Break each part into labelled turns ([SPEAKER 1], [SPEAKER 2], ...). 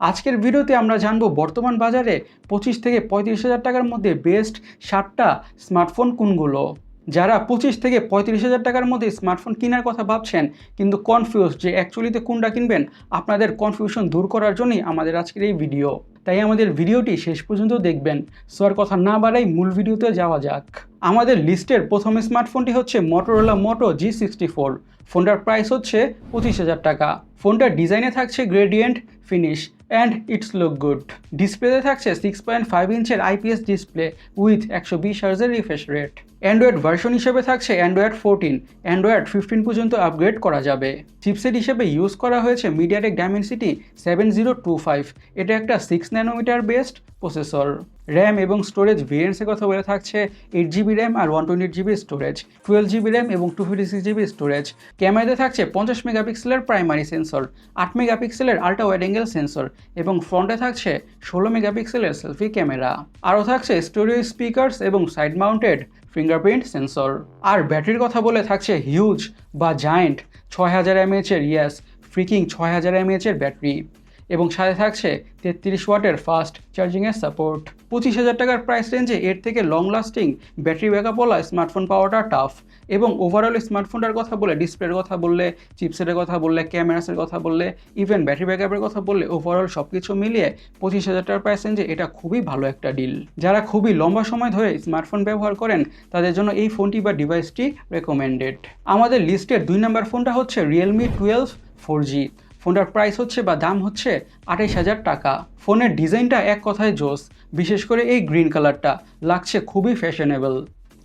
[SPEAKER 1] আজকের ভিডিওতে আমরা জানবো বর্তমান বাজারে 25 থেকে 35,000 টাকার মধ্যে বেস্ট 7টা স্মার্টফোন কোনগুলো। যারা 25 থেকে 35,000 টাকার মধ্যে স্মার্টফোন কেনার কথা ভাবছেন কিন্তু কনফিউজ যে অ্যাকচুয়ালিতে কোনটা কিনবেন, আপনাদের কনফিউশন দূর করার জন্যই আমাদের আজকের এই ভিডিও। তাই আমাদের ভিডিওটি শেষ পর্যন্ত দেখবেন। সো আর কথা না বাড়াই মূল ভিডিওতে যাওয়া যাক। আমাদের লিস্টের প্রথম স্মার্টফোনটি হচ্ছে Motorola Moto G64। ফোনটার প্রাইস হচ্ছে 25,000 টাকা। ফোনটার ডিজাইনে থাকছে gradient finish and it's look good. ডিসপ্লেতে থাকছে 6.5 ইঞ্চের আইপিএস ডিসপ্লে উইথ 120 হার্জের রিফ্রেশ রেট। অ্যান্ড্রয়েড ভার্সন হিসেবে থাকছে অ্যান্ড্রয়েড 14, অ্যান্ড্রয়েড 15 পর্যন্ত আপগ্রেড করা যাবে। চিপসেট হিসেবে ইউজ করা হয়েছে মিডিয়াটেক ডাইমেনসিটি 7025। এটা একটা 6 ন্যানোমিটার বেসড প্রসেসর। র্যাম এবং স্টোরেজ ভেরিয়েন্টসের কথা বলে থাকছে 8GB র্যাম আর 128GB স্টোরেজ, 12GB র্যাম এবং 256GB স্টোরেজ। ক্যামেরাতে থাকছে 50 মেগাপিক্সেলের প্রাইমারি সেন্সর, 8 মেগাপিক্সেলের আল্ট্রা ওয়াইড অ্যাঙ্গেল সেন্সর এবং ফ্রন্টে থাকছে 16 মেগাপিক্সেলের সেলফি ক্যামেরা। আরও থাকছে স্টোরিও স্পিকার্স এবং সাইড মাউন্টেড ফিঙ্গারপ্রিন্ট সেন্সর। আর ব্যাটারির কথা বলে থাকছে হিউজ বা জায়েন্ট 6000 mAh-এর ফ্রিকিং 6000 mAh-এর ব্যাটারি এবং সাথে থাকছে 33 ওয়াটের ফাস্ট চার্জিংয়ের সাপোর্ট। 25,000 টাকার প্রাইস রেঞ্জে এর থেকে লং লাস্টিং ব্যাটারি ব্যাকআপওয়ালা স্মার্টফোন পাওয়াটা টাফ। এবং ওভারঅল স্মার্টফোনটার কথা বলে, ডিসপ্লের কথা বললে, চিপসেটের কথা বললে, ক্যামেরাসের কথা বললে, ইভেন ব্যাটারি ব্যাকআপের কথা বললে, ওভারঅল সব কিছু মিলিয়ে 25,000 টাকার প্রাইস রেঞ্জে এটা খুবই ভালো একটা ডিল। যারা খুবই লম্বা সময় ধরে স্মার্টফোন ব্যবহার করেন তাদের জন্য এই ফোনটি বা ডিভাইসটি রেকমেন্ডেড। আমাদের লিস্টের 2 নম্বর ফোনটা হচ্ছে Realme 12 4G। ফোনটার প্রাইস হচ্ছে বা দাম হচ্ছে 28,000 টাকা। ফোনের ডিজাইনটা এক কথায় জোস, বিশেষ করে এই গ্রিন কালারটা লাগছে খুবই ফ্যাশনেবল।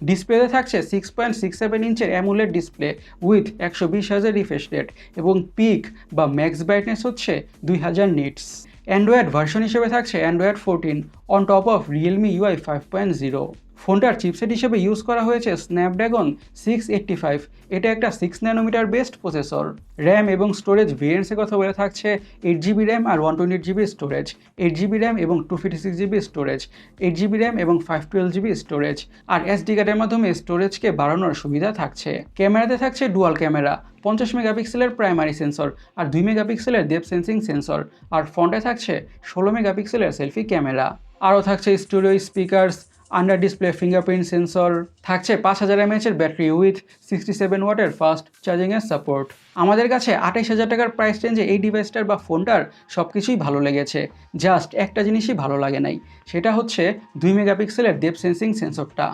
[SPEAKER 1] ডিসপ্লেতে থাকছে 6.67 ইঞ্চের অ্যামোলেড ডিসপ্লে উইথ 120 হার্জের রিফ্রেশ রেট এবং পিক বা ম্যাক্স ব্রাইটনেস হচ্ছে 2000 নিটস। অ্যান্ড্রয়েড ভার্সন হিসেবে থাকছে Android 14 on top of Realme UI 5.0। ফোনটার চিপসেট হিসেবে ইউজ করা হয়েছে স্ন্যাপড্রাগন 685। এটা একটা 6 ন্যানোমিটার বেসড প্রসেসর। র্যাম এবং স্টোরেজ ভেরিয়েন্টসের কথা বলে থাকছে 8GB র্যাম আর 128GB স্টোরেজ, 8GB র্যাম এবং 256GB স্টোরেজ, 8GB র্যাম এবং 512GB স্টোরেজ। আর এসডি কার্ডের মাধ্যমে স্টোরেজকে বাড়ানোর সুবিধা থাকছে। ক্যামেরাতে থাকছে ডুয়াল ক্যামেরা, 50 মেগাপিক্সেলের প্রাইমারি সেন্সর আর 2 মেগাপিক্সেলের ডেপথ সেন্সিং সেন্সর। আর ফ্রন্টে থাকছে 16 মেগাপিক্সেলের সেলফি ক্যামেরা। আরও থাকছে stereo speakers, under display fingerprint sensor, থাকছে 5000 mAh-এর ব্যাটারি উইথ 67 ওয়াটের ফাস্ট চার্জিংয়ের সাপোর্ট। আমাদের কাছে 28,000 টাকার প্রাইস রেঞ্জে এই ডিভাইসটার বা ফোনটার সব কিছুই ভালো লেগেছে। জাস্ট একটা জিনিসই ভালো লাগে নাই, সেটা হচ্ছে 2 মেগাপিক্সেলের ডেপথ সেন্সিং সেন্সরটা।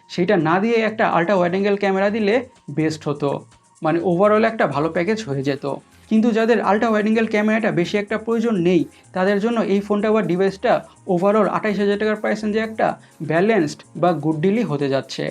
[SPEAKER 1] সেটা না দিয়ে একটা আল্ট্রা ওয়াইড অ্যাঙ্গেল ক্যামেরা দিলে বেস্ট হতো, মানে ওভারঅল একটা ভালো প্যাকেজ হয়ে যেত। কিন্তু যাদের আল্ট্রা ওয়াইড অ্যাঙ্গেল ক্যামেরাটা বেশি একটা প্রয়োজন নেই তাদের জন্য এই ফোনটা বা ডিভাইসটা ওভারঅল 28,000 টাকার প্রাইস রেঞ্জে একটা ব্যালেন্সড বা গুড ডিলই হতে যাচ্ছে।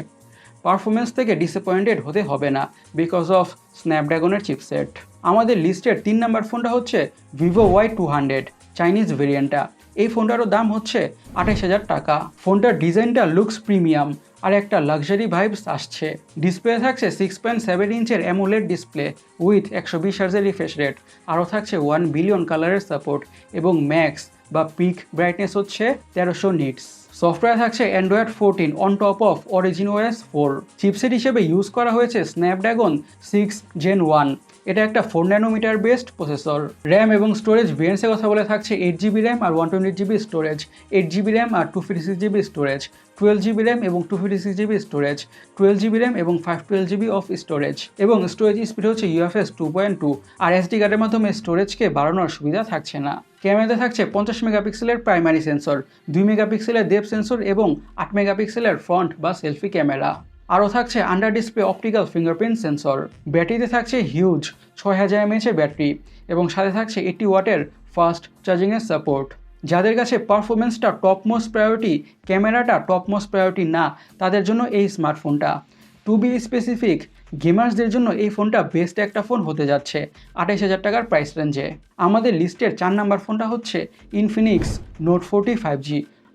[SPEAKER 1] পারফরমেন্স থেকে ডিসঅ্যাপয়েন্টেড হতে হবে না বিকজ অফ স্ন্যাপড্রাগনের চিপসেট। আমাদের লিস্টের 3 নম্বর ফোনটা হচ্ছে Vivo Y200 চাইনিজ ভেরিয়েন্টটা। এই ফোনটারও দাম হচ্ছে 28,000 টাকা। ফোনটার ডিজাইনটা লুকস প্রিমিয়াম আর একটা লাক্সারি ভাইবস আসছে। ডিসপ্লে থাকছে 6.7 ইঞ্চের অ্যামোলেড ডিসপ্লে উইথ 120 হার্জের রিফ্রেশ রেট। আরও থাকছে 1 বিলিয়ন কালারের সাপোর্ট এবং ম্যাক্স বা পিক ব্রাইটনেস হচ্ছে 1300 নিটস। সফটওয়্যার থাকছে Android 14 on top of Origin OS 4। Chipset হিসেবে ইউজ করা হয়েছে স্ন্যাপড্রাগন 6 Gen 1। এটা একটা 4 ন্যানোমিটার বেসড প্রসেসর। র্যাম এবং স্টোরেজ ভেরিয়েন্টসের কথা বলে থাকছে 8GB র্যাম আর 128GB স্টোরেজ, 8GB র্যাম আর 256GB স্টোরেজ, 12GB র্যাম এবং 256GB স্টোরেজ, 12GB র্যাম এবং 512GB অফ স্টোরেজ এবং স্টোরেজ স্পিড হচ্ছে UFS 2.2। আর এসডি কার্ডের মাধ্যমে স্টোরেজকে বাড়ানোর সুবিধা থাকছে না। ক্যামেরাতে থাকছে 50 মেগাপিক্সেলের প্রাইমারি সেন্সর, 2 মেগাপিক্সেলের ডেপথ সেন্সর এবং 8 মেগাপিক্সেলের ফ্রন্ট বা সেলফি ক্যামেরা। আরও থাকছে under display optical fingerprint sensor. ব্যাটারিতে থাকছে হিউজ 6000 mAh-এর ব্যাটারি এবং সাথে থাকছে 80 ওয়াটের ফাস্ট চার্জিংয়ের সাপোর্ট। যাদের কাছে পারফরমেন্সটা টপ মোস্ট প্রায়োরিটি, ক্যামেরাটা টপ মোস্ট প্রায়োরিটি না, তাদের জন্য এই স্মার্টফোনটা। টু বি স্পেসিফিক, গেমার্সদের জন্য এই ফোনটা বেস্ট একটা ফোন হতে যাচ্ছে 28,000 টাকার প্রাইস রেঞ্জে। আমাদের লিস্টের 4 নম্বর ফোনটা হচ্ছে ইনফিনিক্স নোট 40 5G।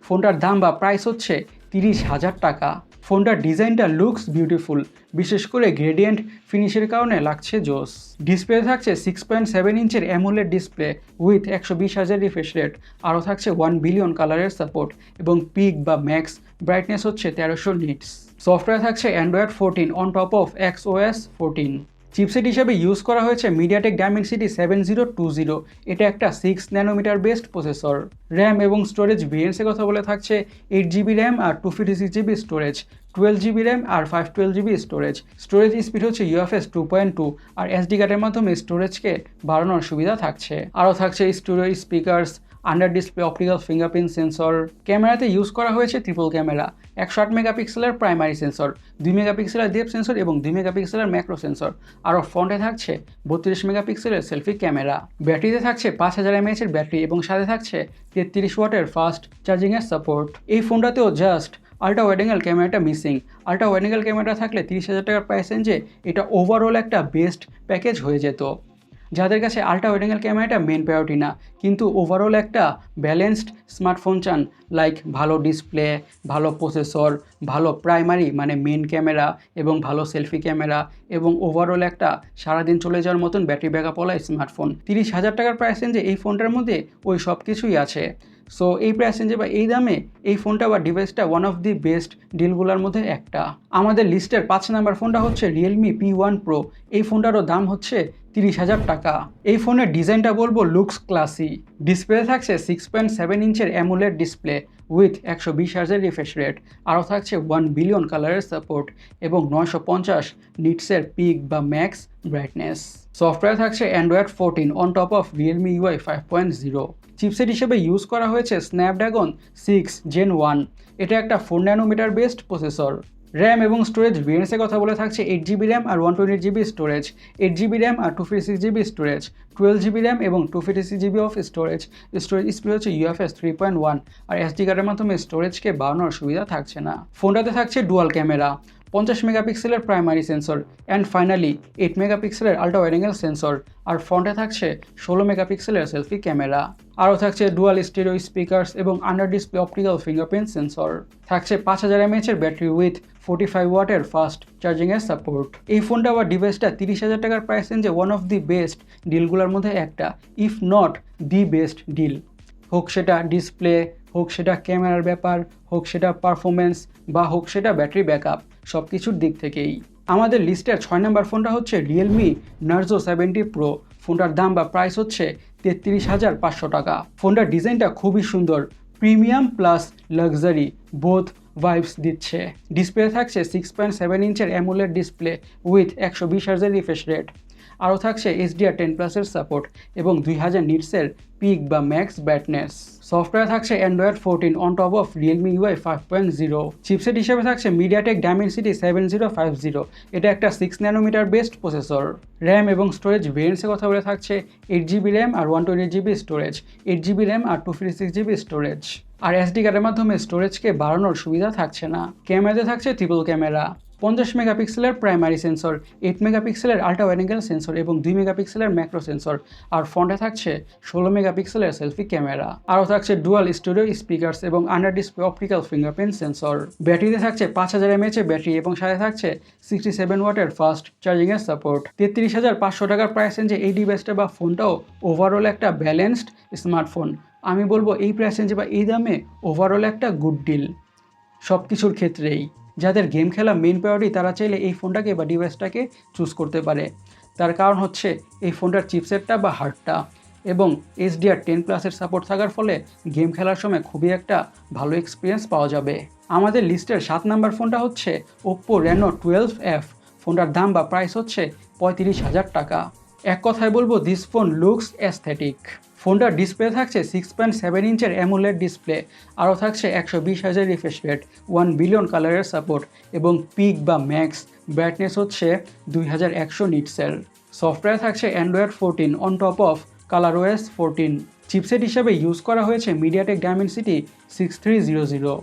[SPEAKER 1] ফোনটার দাম বা প্রাইস হচ্ছে 30,000 টাকা। ফোনটার ডিজাইনটা লুকস বিউটিফুল, বিশেষ করে গ্রেডিয়েন্ট ফিনিশের কারণে লাগছে জোস। ডিসপ্লে থাকছে 6.7 ইঞ্চের অ্যামোলেড ডিসপ্লে উইথ 120 হার্জের রিফ্রেশ রেট। আরও থাকছে 1 বিলিয়ন কালারের সাপোর্ট এবং পিক বা ম্যাক্স ব্রাইটনেস হচ্ছে 1300 নিটস। সফটওয়্যার থাকছে Android 14 on top of XOS 14। Chipset হিসেবে ইউজ করা হয়েছে মিডিয়াটেক ডাইমেনসিটি 7020। এটা একটা 6 ন্যানোমিটার বেসড প্রসেসর। র্যাম এবং স্টোরেজ ভেরিয়েন্টসের কথা বলে থাকছে 8GB র্যাম আর 256GB স্টোরেজ, 12GB র্যাম আর 512GB স্টোরেজ। স্টোরেজ স্পিড হচ্ছে UFS 2.2 আর SD কার্ডের মাধ্যমে স্টোরেজকে বাড়ানোর সুবিধা থাকছে। আরও থাকছে studio speakers, under display optical fingerprint sensor. ক্যামেরাতে ইউজ করা হয়েছে ট্রিপল ক্যামেরা, 108 মেগাপিক্সেলের প্রাইমারি সেন্সর, 2 মেগাপিক্সেলের ডেপথ সেন্সর এবং 2 মেগাপিক্সেলের ম্যাক্রো সেন্সর। আরও ফ্রন্টে থাকছে 32 মেগাপিক্সেলের সেলফি ক্যামেরা। ব্যাটারিতে থাকছে 5000 mAh এর ব্যাটারি এবং সাথে থাকছে 33 ওয়াটের ফাস্ট চার্জিংয়ের সাপোর্ট। এই ফোনটাতেও জাস্ট আল্ট্রা ওয়াইড অ্যাঙ্গেল ক্যামেরাটা missing. Ultra wide angle camera থাকলে 30,000 টাকার প্রাইস রেঞ্জে এটা ওভারঅল একটা বেস্ট প্যাকেজ হয়ে যেত। যাদের কাছে আল্ট্রা ওয়াইড অ্যাঙ্গেল ক্যামেরাটা মেন প্রায়োরিটি না, কিন্তু ওভারঅল একটা ব্যালেন্সড স্মার্টফোন চান, লাইক ভালো ডিসপ্লে, ভালো প্রসেসর, ভালো প্রাইমারি মানে মেন ক্যামেরা এবং ভালো সেলফি ক্যামেরা এবং ওভারঅল একটা সারাদিন চলে যাওয়ার মতন ব্যাটারি ব্যাকআপওয়ালা স্মার্টফোন, 30,000 টাকার প্রাইস রেঞ্জে এই ফোনটার মধ্যে ওই সব কিছুই আছে। সো এই প্রাইস রেঞ্জে বা এই দামে এই ফোনটা বা ডিভাইসটা ওয়ান অফ দি বেস্ট ডিলগুলোর মধ্যে একটা। আমাদের লিস্টের 5 নাম্বার ফোনটা হচ্ছে রিয়েলমি P1 Pro। এই ফোনটারও দাম হচ্ছে 30,000 টাকা। এই ফোনের ডিজাইনটা বলবো লুকস ক্লাসি। ডিসপ্লে থাকছে 6.7 ইঞ্চের অ্যামোলেড ডিসপ্লে উইথ 120 হার্জের রিফ্রেশ রেট। আরও থাকছে 1 বিলিয়ন কালারের সাপোর্ট এবং 950 নিটসের পিক বা ম্যাক্স ব্রাইটনেস। সফটওয়্যার থাকছে Android 14 on top of Realme UI 5.0। Chipset হিসেবে ইউজ করা হয়েছে স্ন্যাপড্রাগন 6 Gen 1। এটা একটা 4 ন্যানোমিটার বেসড প্রসেসর। র্যাম এবং স্টোরেজ ভেরিয়েন্টসের কথা বলে থাকছে 8GB র্যাম আর 128GB স্টোরেজ, 8GB র্যাম আর 256GB স্টোরেজ, 12GB র্যাম এবং 256GB of storage. Storage speed হচ্ছে UFS 3.1 আর SD কার্ডের মাধ্যমে স্টোরেজকে বাড়ানোর সুবিধা থাকছে না। ফোনটাতে থাকছে ডুয়াল ক্যামেরা, 50 মেগাপিক্সেলের প্রাইমারি সেন্সর অ্যান্ড ফাইনালি 8 মেগাপিক্সেলের আল্ট্রা ওয়াইড অ্যাঙ্গেল সেন্সর। আর ফ্রন্টে থাকছে 16 মেগাপিক্সেলের সেলফি ক্যামেরা। আরও থাকছে ডুয়াল স্টেরিও স্পিকার্স এবং under display optical fingerprint sensor. থাকছে 5000 mAh এর ব্যাটারি উইথ 45 ওয়াটের ফাস্ট চার্জিংয়ের সাপোর্ট। এই ফোনটা বা ডিভাইসটা 30,000 টাকার প্রাইস রেঞ্জে ওয়ান অফ দি বেস্ট ডিলগুলোর মধ্যে একটা, if not the best deal. হোক সেটা ডিসপ্লে, হোক সেটা ক্যামেরার ব্যাপার, হোক সেটা পারফরমেন্স বা হোক সেটা ব্যাটারি ব্যাকআপ, সব কিছুর দিক থেকেই। আমাদের লিস্টের 6 নম্বর ফোনটা হচ্ছে রিয়েলমি Narzo 70 Pro। ফোনটার দাম বা প্রাইস হচ্ছে 33,500 টাকা। ফোনটার ডিজাইনটা খুবই সুন্দর, premium plus luxury both vibes দিচ্ছে। ডিসপ্লে থাকছে 6.7 ইঞ্চের অ্যামোলেড ডিসপ্লে উইথ 120 হার্জের রিফ্রেশ রেট। আরও থাকছে HDR10+এর সাপোর্ট এবং 2000 নিটসের পিক বা ম্যাক্স ব্রাইটনেস। সফটওয়্যার থাকছে Android 14 on top of Realme UI 5.0। Chipset হিসেবে থাকছে মিডিয়াটেক ডাইমেনসিটি 7050। এটা একটা 6 ন্যানোমিটার বেসড প্রসেসর। র্যাম এবং স্টোরেজ ভেরিয়েন্টসের কথা বলে থাকছে 8GB র্যাম আর 128GB স্টোরেজ, 8GB র্যাম আর 256GB স্টোরেজ। আর SD কার্ডের মাধ্যমে স্টোরেজকে বাড়ানোর সুবিধা থাকছে না। ক্যামেরাতে থাকছে ট্রিপল ক্যামেরা, 50 মেগাপিক্সেলের প্রাইমারি সেন্সর, 8 মেগাপিক্সেলের আল্ট্রা ওয়াইড অ্যাঙ্গেল সেন্সর এবং 2 মেগাপিক্সেলের ম্যাক্রো সেন্সর। আর ফ্রন্টে থাকছে 16 মেগাপিক্সেলের সেলফি ক্যামেরা। আরও থাকছে ডুয়াল স্টুডিও স্পিকার্স এবং under display optical fingerprint sensor. ব্যাটারিতে থাকছে 5000 mAh এর ব্যাটারি এবং সাথে থাকছে 67 ওয়াটের ফাস্ট চার্জিংয়ের সাপোর্ট। 33,500 টাকার প্রাইস রেঞ্জে এই ডিভাইসটা বা ফোনটাও ওভারঅল একটা ব্যালেন্সড স্মার্টফোন। আমি বলবো এই প্রাইস রেঞ্জে বা এই দামে ওভারঅল একটা গুড ডিল সব কিছুর ক্ষেত্রেই। যাদের গেম খেলা মেন প্রায়োরিটি তারা চাইলে এই ফোনটাকে বা ডিভাইসটাকে চুজ করতে পারে। তার কারণ হচ্ছে এই ফোনটার চিপসেটটা বা হার্ডটা এবং HDR10+এর সাপোর্ট থাকার ফলে গেম খেলার সময় খুবই একটা ভালো এক্সপিরিয়েন্স পাওয়া যাবে। আমাদের লিস্টের 7 নাম্বার ফোনটা হচ্ছে Oppo Reno 12F। ফোনটার দাম বা প্রাইস হচ্ছে 35,000 টাকা। এক কথায় বলবো দিস ফোন লুকস অ্যাস্থেটিক। ফোনটার ডিসপ্লে থাকছে 6.7 ইঞ্চের অ্যামোলেড ডিসপ্লে। আরও থাকছে 120 হার্জের রিফ্রেশ রেট, 1 বিলিয়ন কালারের সাপোর্ট এবং পিক বা ম্যাক্স ব্রাইটনেস হচ্ছে 2100 নিটসের। সফটওয়্যার থাকছে Android 14 on top of ColorOS 14। Chipset হিসাবে ইউজ করা হয়েছে মিডিয়াটেক ডাইমেনসিটি 6300।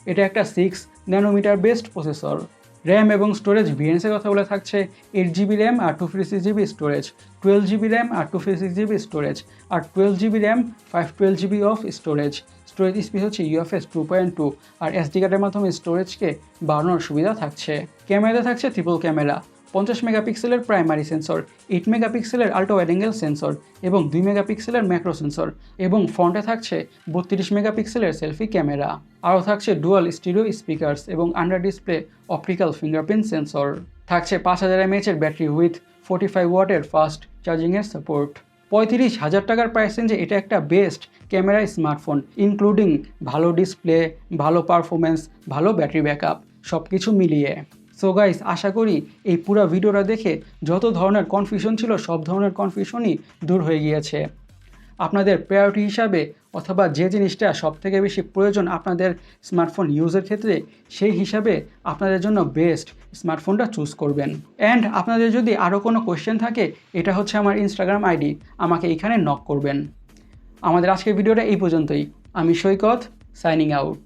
[SPEAKER 1] এটা একটা 6 ন্যানোমিটার বেসড প্রসেসর। র্যাম এবং স্টোরেজ ভেরিয়েন্টসের কথা বলে থাকছে 8GB র্যাম আর 256GB স্টোরেজ, 12GB র্যাম আর 256GB স্টোরেজ আর 12GB RAM 512GB of storage. Storage speed হচ্ছে UFS 2.2 আর SD কার্ডের মাধ্যমে স্টোরেজকে বাড়ানোর সুবিধা থাকছে। ক্যামেরাতে থাকছে ট্রিপল ক্যামেরা, 50 মেগাপিক্সেলের প্রাইমারি সেন্সর, 8 মেগাপিক্সেলের আল্ট্রা ওয়াইড অ্যাঙ্গেল সেন্সর এবং 2 মেগাপিক্সেলের ম্যাক্রো সেন্সর এবং ফ্রন্টে থাকছে 32 মেগাপিক্সেলের সেলফি ক্যামেরা। আরও থাকছে ডুয়াল স্টিরিও স্পিকার্স এবং under display optical fingerprint sensor. থাকছে 5000 mAh ব্যাটারি উইথ 45 ওয়াটের ফাস্ট চার্জিংয়ের সাপোর্ট। 35,000 টাকার প্রাইস রেঞ্জে এটা একটা বেস্ট ক্যামেরা স্মার্টফোন, ইনক্লুডিং ভালো ডিসপ্লে, ভালো পারফরমেন্স, ভালো ব্যাটারি ব্যাকআপ, সব কিছু মিলিয়ে। সো গাইস, আশা করি এই পুরো ভিডিওটা দেখে যত ধরনের কনফিউশন ছিল সব ধরনের কনফিউশনই দূর হয়ে গিয়েছে। আপনাদের প্রায়োরিটি হিসাবে অথবা যে জিনিসটা সবথেকে বেশি প্রয়োজন আপনাদের স্মার্টফোন ইউজের ক্ষেত্রে, সেই হিসাবে আপনাদের জন্য বেস্ট স্মার্টফোনটা চুজ করবেন। অ্যান্ড আপনাদের যদি আরও কোনো কোয়েশ্চেন থাকে, এটা হচ্ছে আমার ইনস্টাগ্রাম আইডি, আমাকে এখানে নক করবেন। আমাদের আজকের ভিডিওটা এই পর্যন্তই। আমি সৈকত, সাইনিং আউট।